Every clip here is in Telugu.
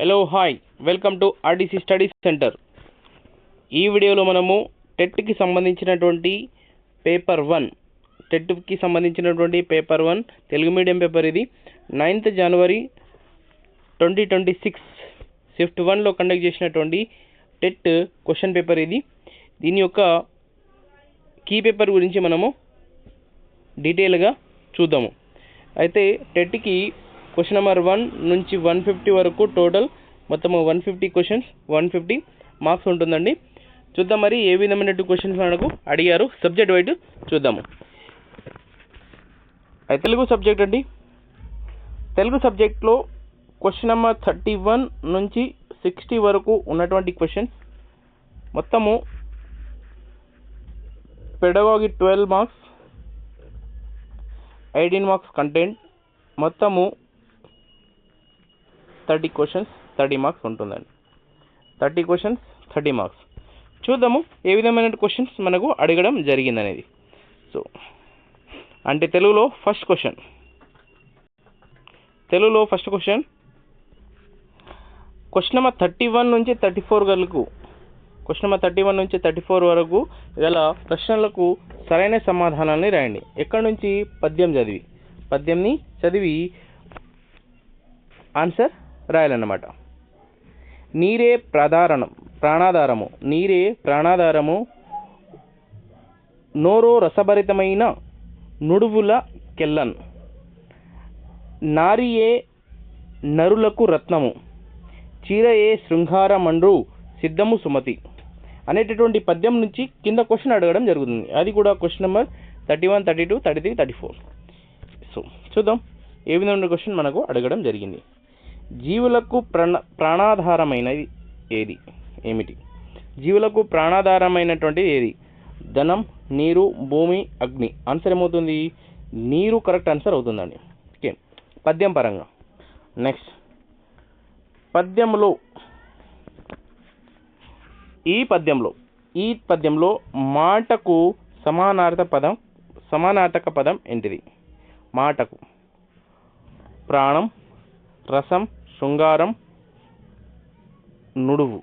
Hello hi welcome to RDC study centre. ఈ వీడియోలో మనము టెట్కి సంబంధించినటువంటి పేపర్ 1 తెలుగు మీడియం పేపర్. ఇది 9th జనవరి 2026 షిఫ్ట్ 1లో కండక్ట్ చేసినటువంటి టెట్ క్వశ్చన్ పేపర్ ఇది. దీని యొక్క కీ పేపర్ గురించి మనము డీటెయిల్గా చూద్దాము. అయితే టెట్కి క్వశ్చన్ నెంబర్ 1 నుంచి 150 వరకు టోటల్ మొత్తం 150 క్వశ్చన్స్, 150 మార్క్స్ ఉంటుందండి. చూద్దాం మరి ఏ విధమైన క్వశ్చన్స్ మనకు అడిగారు. సబ్జెక్ట్ వైజ్ చూద్దాము. అయితే తెలుగు సబ్జెక్ట్ అండి. తెలుగు సబ్జెక్ట్లో క్వశ్చన్ నెంబర్ 31 నుంచి 60 వరకు ఉన్నటువంటి క్వశ్చన్స్ మొత్తము పెడగాగి 12 మార్క్స్, 18 మార్క్స్ కంటెంట్, మొత్తము 30 క్వశ్చన్స్ 30 మార్క్స్ ఉంటుందండి. 30 క్వశ్చన్స్ 30 మార్క్స్. చూద్దాము ఏ విధమైన క్వశ్చన్స్ మనకు అడగడం జరిగిందనేది. సో అంటే తెలుగులో ఫస్ట్ క్వశ్చన్ క్వశ్చన్ నెంబర్ 31 నుంచి 34 వరకు, క్వశ్చన్ నెంబర్ 31 నుంచి 34 వరకు గల ప్రశ్నలకు సరైన సమాధానాన్ని రాయండి. ఎక్కడి నుంచి? పద్యంని చదివి ఆన్సర్ రాయాలన్నమాట. నీరే ప్రాణాధారము, నోరో రసభరితమైన నుడువుల కెల్లన్, నారియే నరులకు రత్నము, చీరయే శృంగారమండ్రు సిద్ధము సుమతి అనేటటువంటి పద్యం నుంచి కింద క్వశ్చన్ అడగడం జరుగుతుంది. అది కూడా క్వశ్చన్ నెంబర్ 31, 32, 33, 34. సో చూద్దాం ఏ విధమైన క్వశ్చన్ మనకు అడగడం జరిగింది. జీవులకు ప్రాణాధారమైనది ఏమిటి? జీవులకు ప్రాణాధారమైనటువంటిది ఏది? ధనం, నీరు, భూమి, అగ్ని. ఆన్సర్ ఏమవుతుంది? నీరు కరెక్ట్ ఆన్సర్ అవుతుందండి. ఓకే, పద్యం పరంగా. నెక్స్ట్ ఈ పద్యంలో మాటకు సమానార్థక పదం ఏంటిది? మాటకు ప్రాణం, రసం, శృంగారం, నుడువు.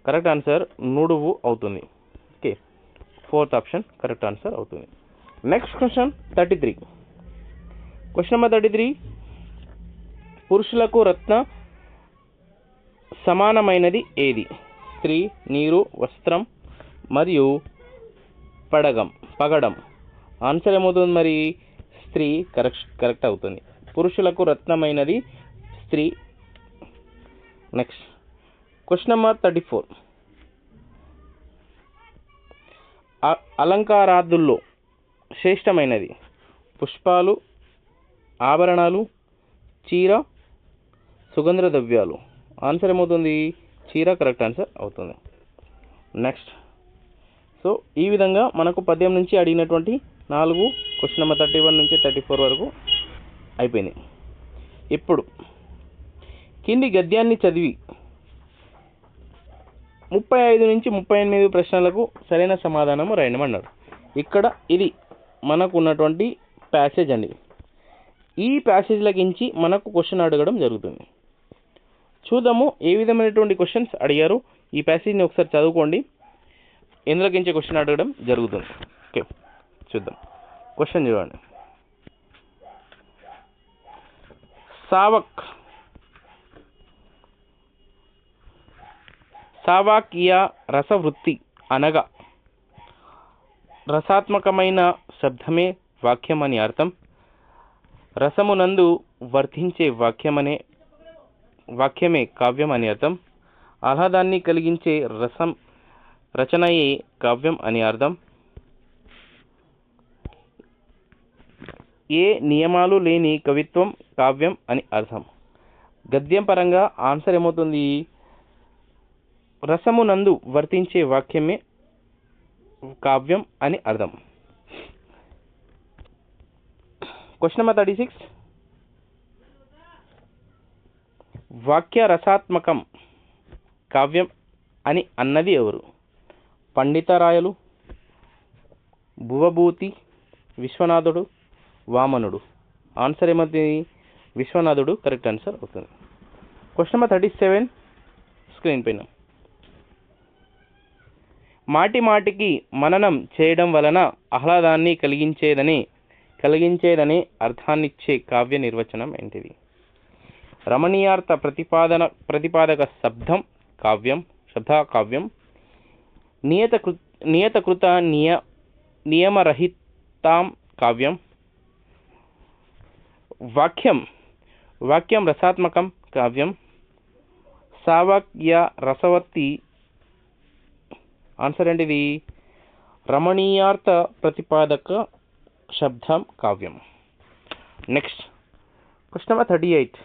కరెక్ట్ ఆన్సర్ నుడువు అవుతుంది. Okay, 4th option correct answer అవుతుంది. Next question 33. Question number 33. పురుషులకు రత్న సమానమైనది ఏది? స్త్రీ, నీరు, వస్త్రం మరియు పగడం. ఆన్సర్ ఏమవుతుంది మరి? స్త్రీ కరెక్ట్ అవుతుంది. పురుషులకు రత్నమైనది స్త్రీ. Next question number 34. అలంకారాదుల్లో శ్రేష్టమైనది పుష్పాలు, ఆభరణాలు, చీర, సుగంధ ద్రవ్యాలు. ఆన్సర్ ఏమవుతుంది? చీర కరెక్ట్ ఆన్సర్ అవుతుంది. నెక్స్ట్ సో ఈ విధంగా మనకు పద్యం నుంచి అడిగినటువంటి 4 క్వశ్చన్ నెంబర్ 31 నుంచి 34 వరకు అయిపోయింది. ఇప్పుడు కింది గద్యాన్ని చదివి 35 నుంచి 38 ప్రశ్నలకు సరైన సమాధానం రాయమన్నారు. ఇక్కడ ఇది మనకు ఉన్నటువంటి ప్యాసేజ్ అండి. ఈ ప్యాసేజ్లకించి మనకు క్వశ్చన్ అడగడం జరుగుతుంది. చూద్దాము ఏ విధమైనటువంటి క్వశ్చన్స్ అడిగారు. ఈ ప్యాసేజ్ని ఒకసారి చదువుకోండి. ఎందులోకించి క్వశ్చన్ అడగడం జరుగుతుంది. ఓకే, చూద్దాం. క్వశ్చన్ చూడండి. సావాక్య రసవృత్తి అనగా రసాత్మకమైన శబ్దమే వాక్యం అని అర్థం. రసమునందు వర్తించే వాక్యమే కావ్యం అని అర్థం. ఆహ్లాదాన్ని కలిగించే రచనయే కావ్యం అని అర్థం. ఏ నియమాలు లేని కవిత్వం కావ్యం అని అర్థం. గద్యం పరంగా ఆన్సర్ ఏమవుతుంది? రసమునందు వర్తించే వాక్యమే కావ్యం అని అర్థం. Question number 36. వాక్య రసాత్మకం కావ్యం అని అన్నది ఎవరు? పండితరాయలు, భువభూతి, విశ్వనాథుడు, వామనుడు. ఆన్సర్ ఏమవుతుంది? విశ్వనాథుడు కరెక్ట్ ఆన్సర్ అవుతుంది. క్వశ్చన్ నెంబర్ 37 స్క్రీన్ పైన. మాటి మాటికి మననం చేయడం వలన ఆహ్లాదాన్ని కలిగించేదని అర్థాన్నిచ్చే కావ్య నిర్వచనం ఏంటిది? రమణీయార్థ ప్రతిపాదక శబ్దం కావ్యం, కావ్యం. నియతకృత నియమరహితాం కావ్యం. వాక్యం రసాత్మకం కావ్యం. సావాక్య రసవత్తి. ఆన్సర్ ఏంటిది? రమణీయార్థ ప్రతిపాదక శబ్దం కావ్యం. Next question number 38.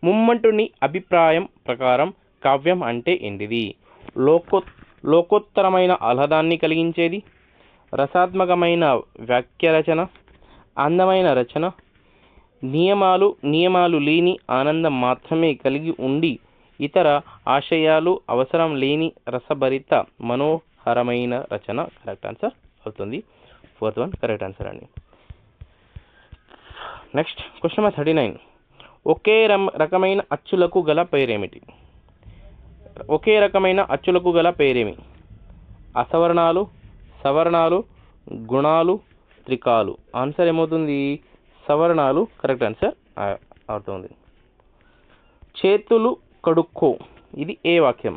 ముమ్మంటుని అభిప్రాయం ప్రకారం కావ్యం అంటే ఏంటిది? లోకోత్తరమైన ఆహ్లాదాన్ని కలిగించేది, రసాత్మకమైన వాక్య రచన, అందమైన రచన, నియమాలు లేని ఆనందం మాత్రమే కలిగి ఉండి ఇతర ఆశయాలు అవసరం లేని రసభరిత మనోహరమైన రచన. కరెక్ట్ ఆన్సర్ అవుతుంది. 4th వన్ కరెక్ట్ ఆన్సర్ అండి. Next question number 39. ఒకే రకమైన అచ్చులకు గల పేరేమిటి? ఒకే రకమైన అచ్చులకు గల పేరేమి? అసవర్ణాలు, సవర్ణాలు, గుణాలు, త్రికాలు. ఆన్సర్ ఏమవుతుంది? సవర్ణాలు కరెక్ట్ ఆన్సర్ అవుతుంది. చేతులు కడుక్కో, ఇది ఏ వాక్యం?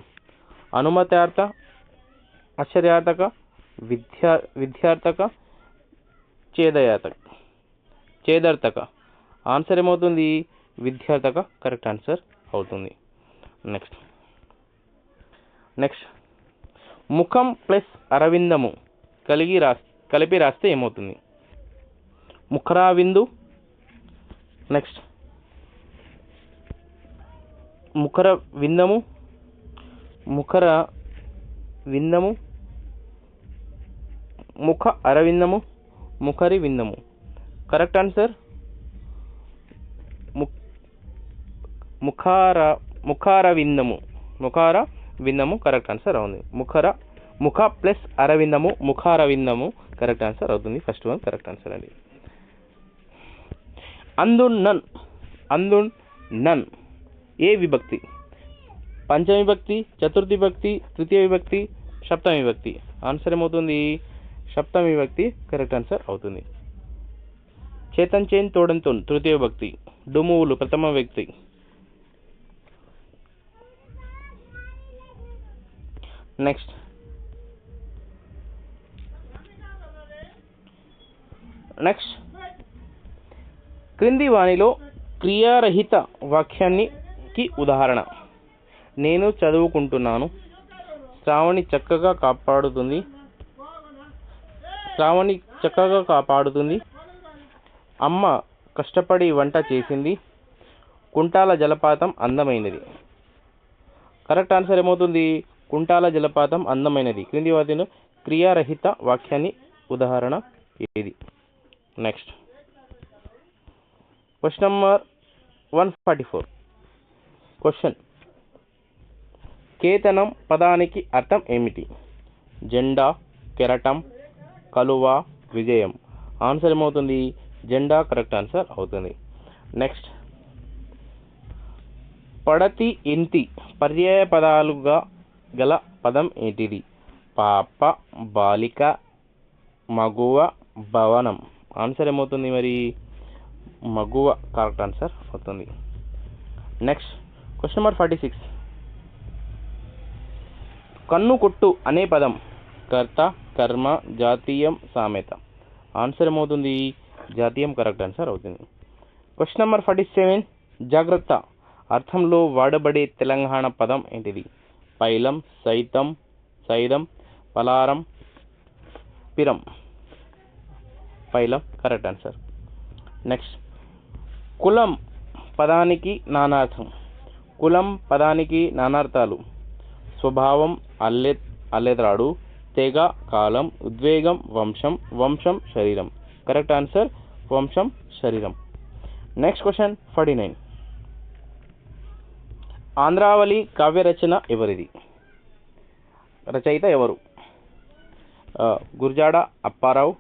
అనుమతార్థక, ఆశ్చర్యార్థక, విద్యార్థక, చేదర్థక. ఆన్సర్ ఏమవుతుంది? విద్యార్థక కరెక్ట్ ఆన్సర్ అవుతుంది. నెక్స్ట్ ముఖం ప్లస్ అరవిందము కలిపి రాస్తే ఏమవుతుంది? ముఖరావిందు. నెక్స్ట్ ముఖర విందము, ముఖ అరవిందము, ముఖరి విందము. కరెక్ట్ ఆన్సర్ ముఖార విందము కరెక్ట్ ఆన్సర్ అవుతుంది. ముఖ ప్లస్ అరవిందము, ముఖార విందము కరెక్ట్ ఆన్సర్ అవుతుంది. ఫస్ట్ వన్ కరెక్ట్ ఆన్సర్ అండి. అందున్ ఏ విభక్తి? పంచమ విభక్తి, చతుర్థి విభక్తి, తృతీయ విభక్తి, సప్తమ విభక్తి. ఆన్సర్ ఏమవుతుంది? సప్తమ విభక్తి కరెక్ట్ ఆన్సర్ అవుతుంది. చేతన్ తోడంతోన్ తృతీయ విభక్తి, డుమువులు ప్రథమ విభక్తి. నెక్స్ట్ క్రింది వాణిలో క్రియారహిత వాక్యానికి ఉదాహరణ. నేను చదువుకుంటున్నాను. శ్రావణి చక్కగా కాపాడుతుంది. అమ్మ కష్టపడి వంట చేసింది. కుంటాల జలపాతం అందమైనది. కరెక్ట్ ఆన్సర్ ఏమవుతుంది? కుంటాల జలపాతం అందమైనది. క్రింది వాటిలో క్రియారహిత వాక్యాన్ని ఉదాహరణ ఏది? Next question number 144. క్వశ్చన్: కేతనం పదానికి అర్థం ఏమిటి? జెండా, కెరటం, కలువ, విజయం. ఆన్సర్ ఏమవుతుంది? జెండా కరెక్ట్ ఆన్సర్ అవుతుంది. నెక్స్ట్ పడతి ఇంటి పర్యాయ పదాలుగా గల పదం ఏంటిది? పాప, బాలిక, మగువ, భవనం. ఆన్సర్ ఏమవుతుంది మరి? మగువ కరెక్ట్ ఆన్సర్ అవుతుంది. Next question number 46. కన్ను కొట్టు అనే పదం కర్త, కర్మ, జాతీయం, సామెత. ఆన్సర్ ఏమవుతుంది? జాతీయం కరెక్ట్ ఆన్సర్ అవుతుంది. Question number 47. జాగ్రత్త అర్థంలో వాడబడే తెలంగాణ పదం ఏంటిది? పైలం, సైదం, పలారం, పిరం. పైలం కరెక్ట్ ఆన్సర్. నెక్స్ట్ కులం పదానికి నానార్థం. కులం పదానికి నానార్థాలు: స్వభావం, అల్లెత్రాడు, తెగ, కాలం, ఉద్వేగం, వంశం, శరీరం. కరెక్ట్ ఆన్సర్ వంశం, శరీరం. Next question 49. ఆంధ్రావళి కావ్య రచన ఎవరిది? రచయిత ఎవరు? Gurajada Apparao,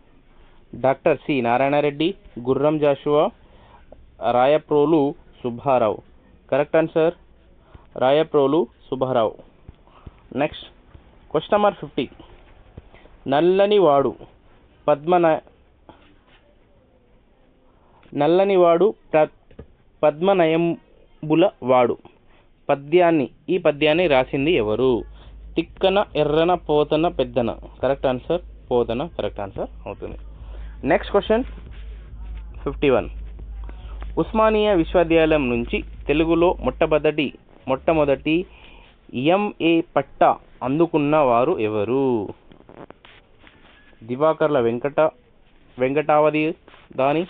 doctor C Narayana Reddy, Gurram Jashuva, Rayaprolu Subbarao. Correct answer Rayaprolu Subbarao. Next question number 50. నల్లనివాడు పద్మనయంబుల వాడు ఈ పద్యాన్ని రాసింది ఎవరు? Tikkana, Errana, Pothana, Peddana. Correct answer Pothana correct answer అవుతుంది. Next question 51. ఉస్మానియా విశ్వవిద్యాలయం నుంచి తెలుగులో మొట్టమొదటి ఎంఏ పట్టా అందుకున్న వారు ఎవరు? దివాకర్ల వెంకటావధి దాని,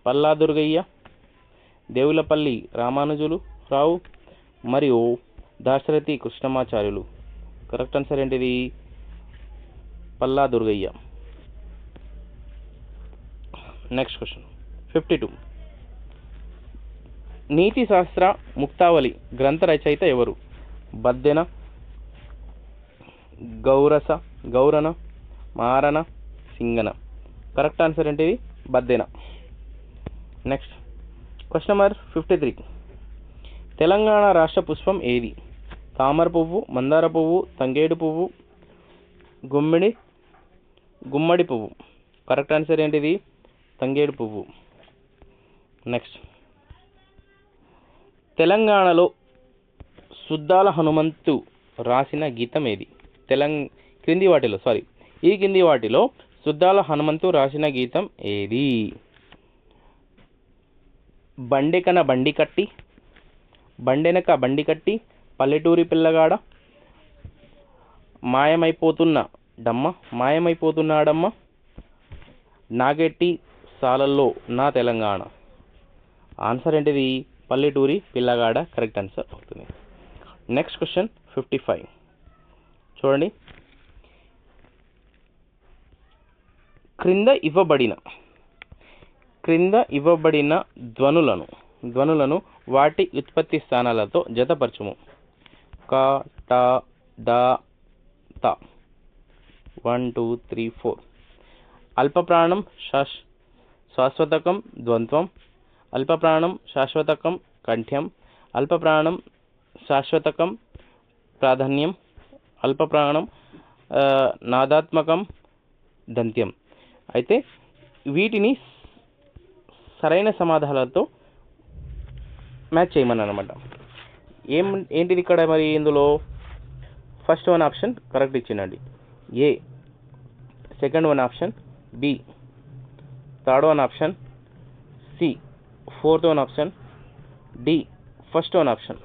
పల్లా దుర్గయ్య, దేవులపల్లి రామానుజులు రావు మరియు దాశరథి కృష్ణమాచార్యులు. కరెక్ట్ ఆన్సర్ ఏంటిది? పల్లా దుర్గయ్య. Next question 52. నీతి శాస్త్ర ముక్తావళి గ్రంథ రచయిత ఎవరు? బద్దెన, గౌరన, మారన, సింగన. కరెక్ట్ ఆన్సర్ ఏంటిది? Baddena. Next question number 53. Telangana రాష్ట్ర పుష్పం ఏది? తామర పువ్వు, మందార పువ్వు, తంగేడు పువ్వు, గుమ్మడి పువ్వు. కరెక్ట్ ఆన్సర్ ఏంటిది? తంగేడు పువ్వు. నెక్స్ట్ తెలంగాణలో సుద్దాల హనుమంతు రాసిన గీతం ఏది? ఈ కింది వాటిలో సుద్దాల హనుమంతు రాసిన గీతం ఏది? బండెనక బండి కట్టి, పల్లెటూరి పిల్లగాడ, మాయమైపోతున్నాడమ్మ, నాగెట్టి సాలల్లో నా తెలంగాణ. ఆన్సర్ ఏంటిది? పల్లెటూరి పిల్లగాడ కరెక్ట్ ఆన్సర్ అవుతుంది. Next question 55. చూడండి, క్రింద ఇవ్వబడిన ధ్వనులను వాటి ఉత్పత్తి స్థానాలతో జతపరచుము. క, ట, ద, త. 1 2 3 4. అల్పప్రాణం శాశ్వతకం ద్వంద్వం, అల్పప్రాణం శాశ్వతకం కంఠ్యం, అల్పప్రాణం శాశ్వతకం ప్రాధాన్యం, అల్పప్రాణం నాదాత్మకం దంత్యం. అయితే వీటిని సరైన సమాధానాలతో మ్యాచ్ చేయమని అనమాట. ఏంటిది ఇక్కడ మరి? ఇందులో ఫస్ట్ వన్ ఆప్షన్ కరెక్ట్ ఇచ్చిందండి, A. Second one option B. Third one option C. Fourth one option D. First one option.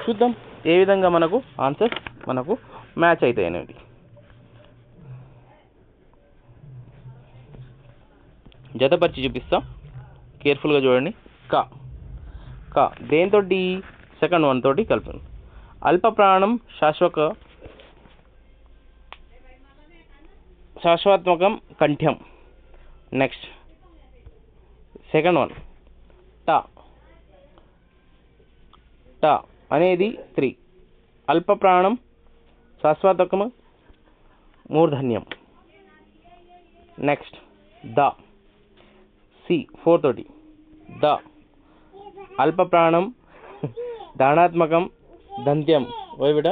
చూద్దాం ఏ విధంగా మనకు ఆన్సర్స్ మ్యాచ్ అవుతాయనేది. జతపరిచి చూపిస్తా, కేర్ఫుల్గా చూడండి. క దేంతో? సెకండ్ వన్ తోటి కలుపుతుంది. అల్పప్రాణం శాశ్వతాత్మకం కంఠ్యం. నెక్స్ట్ సెకండ్ వన్ ట అనేది 3. అల్పప్రాణం శాశ్వతకం మూర్ధన్యం. నెక్స్ట్ ద సి 4 తోటి ద అల్పప్రాణం దానాత్మకం దంత్యం. ఓయ్ బిడ్డ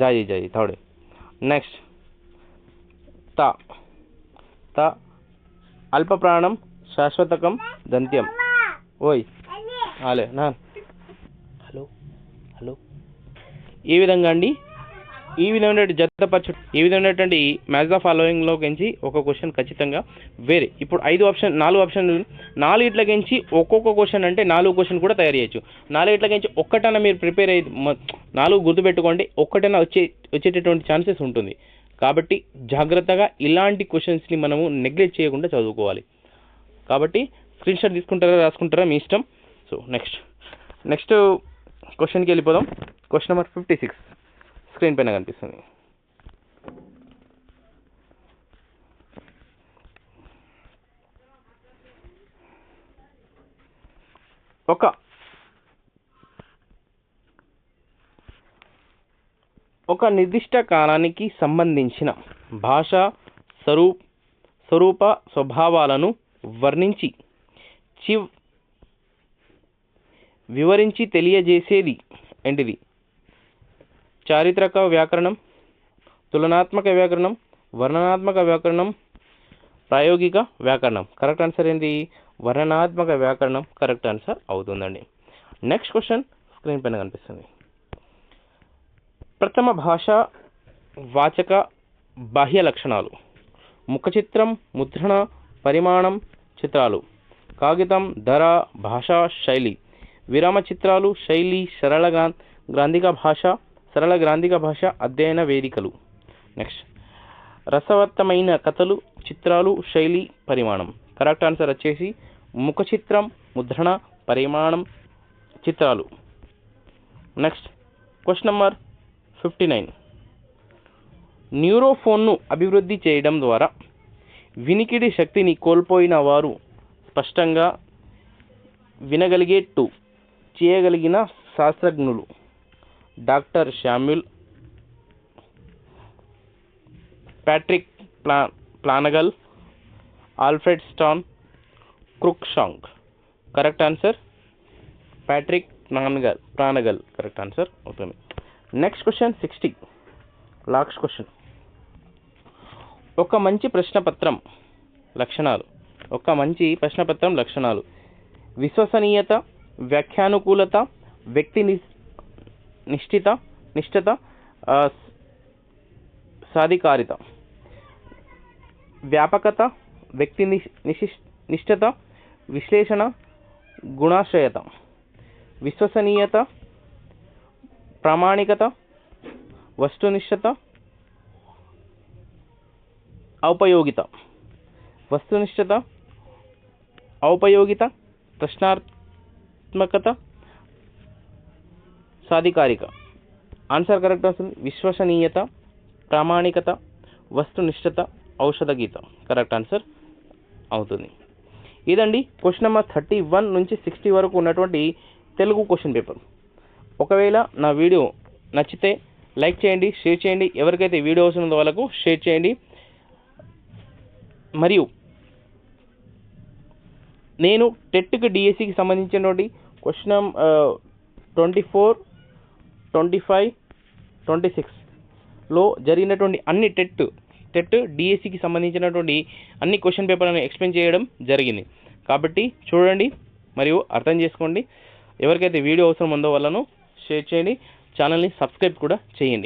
జాయి థర్డ్. నెక్స్ట్ త అల్పప్రాణం శాశ్వతకం దంత్యం. ఓయ్ ఆలే నా హలో ఈ విధంగా అండి, ఈ విధమైన ఈ విధమైనటువంటి మ్యాచ్ ద ఫాలోయింగ్లోకించి ఒక క్వశ్చన్ ఖచ్చితంగా వేరే. ఇప్పుడు 4 ఆప్షన్ 4 ఒక్కొక్క క్వశ్చన్ అంటే 4 క్వశ్చన్ కూడా తయారు చేయొచ్చు. 4 ఒక్కటైనా మీరు ప్రిపేర్ అయ్యి 4 గుర్తుపెట్టుకోండి, ఒక్కటైనా వచ్చేటటువంటి ఛాన్సెస్ ఉంటుంది. కాబట్టి జాగ్రత్తగా ఇలాంటి క్వశ్చన్స్ని మనము నెగ్లెక్ట్ చేయకుండా చదువుకోవాలి. కాబట్టి స్క్రీన్ షాట్ తీసుకుంటారా రాసుకుంటారా మీ ఇష్టం. సో నెక్స్ట్ క్వశ్చన్కి వెళ్ళిపోదాం. క్వశ్చన్ నెంబర్ 56 స్క్రీన్ పైన కనిపిస్తుంది. ఒక నిర్దిష్ట కాలానికి సంబంధించిన భాషా స్వరూప స్వభావాలను వర్ణించి వివరించి తెలియజేసేది ఏంటిది? చారిత్రక వ్యాకరణం, తులనాత్మక వ్యాకరణం, వర్ణనాత్మక వ్యాకరణం, ప్రాయోగిక వ్యాకరణం. కరెక్ట్ ఆన్సర్ ఏంటి? వర్ణనాత్మక వ్యాకరణం కరెక్ట్ ఆన్సర్ అవుతుందండి. నెక్స్ట్ క్వశ్చన్ స్క్రీన్ పైన కనిపిస్తుంది. ప్రథమ భాష వాచక బాహ్య లక్షణాలు: ముఖ చిత్రం, ముద్రణ, పరిమాణం, చిత్రాలు, కాగితం, ధర, భాషా శైలి, విరామ చిత్రాలు, శైలి, సరళ గ్రాంధిక భాష, అధ్యయన వేదికలు. నెక్స్ట్ రసవత్తమైన కథలు, చిత్రాలు, శైలి, పరిమాణం. కరెక్ట్ ఆన్సర్ వచ్చేసి ముఖ చిత్రం, ముద్రణ, పరిమాణం, చిత్రాలు. Next question number 59. న్యూరోఫోన్ను అభివృద్ధి చేయడం ద్వారా వినికిడి శక్తిని కోల్పోయిన వారు స్పష్టంగా వినగలిగేట్టు చేయగలిగిన శాస్త్రజ్ఞులు: doctor Samuel, Patrick Flanagan, Alfred Stan, Crookshank. Correct answer Patrick Flanagan correct answer అవుతుంది. Next question 60, last question. ఒక మంచి ప్రశ్నపత్రం లక్షణాలు: విశ్వసనీయత, వ్యాఖ్యానుకూలత, వ్యక్తి నిష్ఠత, సాధికారిత. వ్యాపకత, వ్యక్తి నిష్ఠత, విశ్లేషణ, గుణాశ్రయత. విశ్వసనీయత, ప్రామాణికత, వస్తునిష్ఠత, ఔపయోగిత, ప్రశ్నాత్మకత, సాధికారిక. ఆన్సర్ కరెక్ట్ వస్తుంది. విశ్వసనీయత, ప్రామాణికత, వస్తునిష్ఠత, ఔషధగీత కరెక్ట్ ఆన్సర్ అవుతుంది. ఇదండి క్వశ్చన్ నెంబర్ 31 నుంచి 60 వరకు ఉన్నటువంటి తెలుగు క్వశ్చన్ పేపర్. ఒకవేళ నా వీడియో నచ్చితే లైక్ చేయండి, షేర్ చేయండి. ఎవరికైతే వీడియో అవసరం ఉందో వాళ్ళకు షేర్ చేయండి. మరియు నేను టెట్కి డిఎస్సికి సంబంధించినటువంటి క్వశ్చన్ 24, 25, 26లో జరిగినటువంటి అన్ని టెట్ డిఎస్సికి సంబంధించినటువంటి అన్ని క్వశ్చన్ పేపర్లను ఎక్స్ప్లెయిన్ చేయడం జరిగింది. కాబట్టి చూడండి మరియు అర్థం చేసుకోండి. ఎవరికైతే వీడియో అవసరం ఉందో వాళ్ళను షేర్ చేయండి. ఛానల్ని సబ్స్క్రైబ్ కూడా చేయండి.